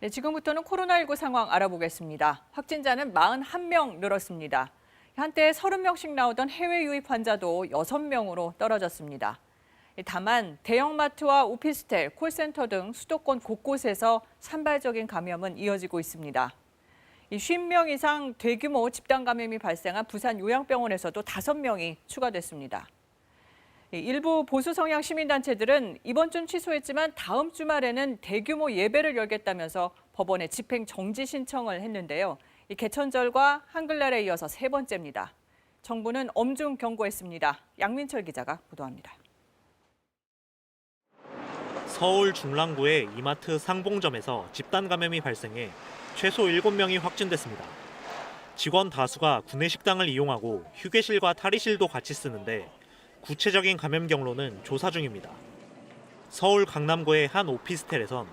네, 지금부터는 코로나19 상황 알아보겠습니다. 확진자는 41명 늘었습니다. 한때 30명씩 나오던 해외 유입 환자도 6명으로 떨어졌습니다. 다만 대형마트와 오피스텔, 콜센터 등 수도권 곳곳에서 산발적인 감염은 이어지고 있습니다. 50명 이상 대규모 집단 감염이 발생한 부산 요양병원에서도 5명이 추가됐습니다. 일부 보수 성향 시민단체들은 이번 주는 취소했지만 다음 주말에는 대규모 예배를 열겠다면서 법원에 집행 정지 신청을 했는데요. 개천절과 한글날에 이어서 세 번째입니다. 정부는 엄중 경고했습니다. 양민철 기자가 보도합니다. 서울 중랑구의 이마트 상봉점에서 집단 감염이 발생해 최소 7명이 확진됐습니다. 직원 다수가 구내식당을 이용하고 휴게실과 탈의실도 같이 쓰는데 구체적인 감염 경로는 조사 중입니다. 서울 강남구의 한 오피스텔에선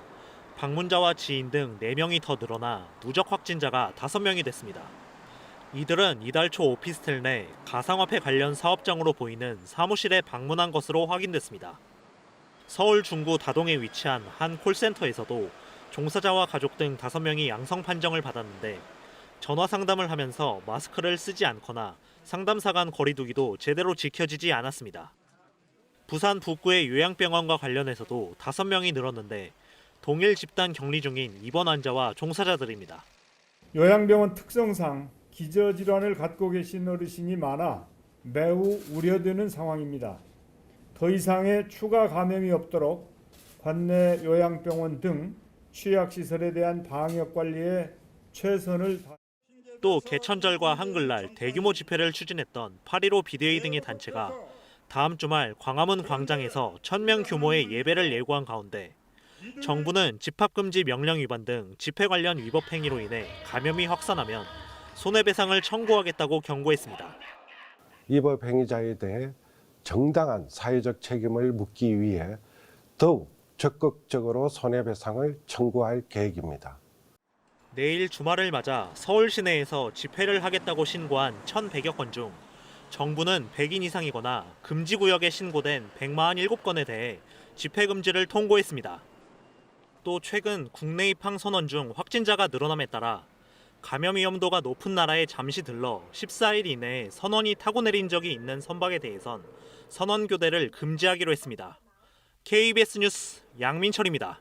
방문자와 지인 등 4명이 더 늘어나 누적 확진자가 5명이 됐습니다. 이들은 이달 초 오피스텔 내 가상화폐 관련 사업장으로 보이는 사무실에 방문한 것으로 확인됐습니다. 서울 중구 다동에 위치한 한 콜센터에서도 종사자와 가족 등 5명이 양성 판정을 받았는데 전화 상담을 하면서 마스크를 쓰지 않거나 상담사 간 거리두기도 제대로 지켜지지 않았습니다. 부산 북구의 요양병원과 관련해서도 5명이 늘었는데 동일 집단 격리 중인 입원 환자와 종사자들입니다. 요양병원 특성상 기저질환을 갖고 계신 어르신이 많아 매우 우려되는 상황입니다. 더 이상의 추가 감염이 없도록 관내 요양병원 등 취약시설에 대한 방역 관리에 최선을 다합니다. 또 개천절과 한글날 대규모 집회를 추진했던 8.15 비대위 등의 단체가 다음 주말 광화문 광장에서 1,000명 규모의 예배를 예고한 가운데 정부는 집합금지 명령 위반 등 집회 관련 위법 행위로 인해 감염이 확산하면 손해배상을 청구하겠다고 경고했습니다. 위법 행위자에 대해 정당한 사회적 책임을 묻기 위해 더욱 적극적으로 손해배상을 청구할 계획입니다. 내일 주말을 맞아 서울 시내에서 집회를 하겠다고 신고한 1,100여 건 중 정부는 100인 이상이거나 금지구역에 신고된 147건에 대해 집회 금지를 통고했습니다. 또 최근 국내 입항 선원 중 확진자가 늘어남에 따라 감염 위험도가 높은 나라에 잠시 들러 14일 이내에 선원이 타고 내린 적이 있는 선박에 대해선 선원 교대를 금지하기로 했습니다. KBS 뉴스 양민철입니다.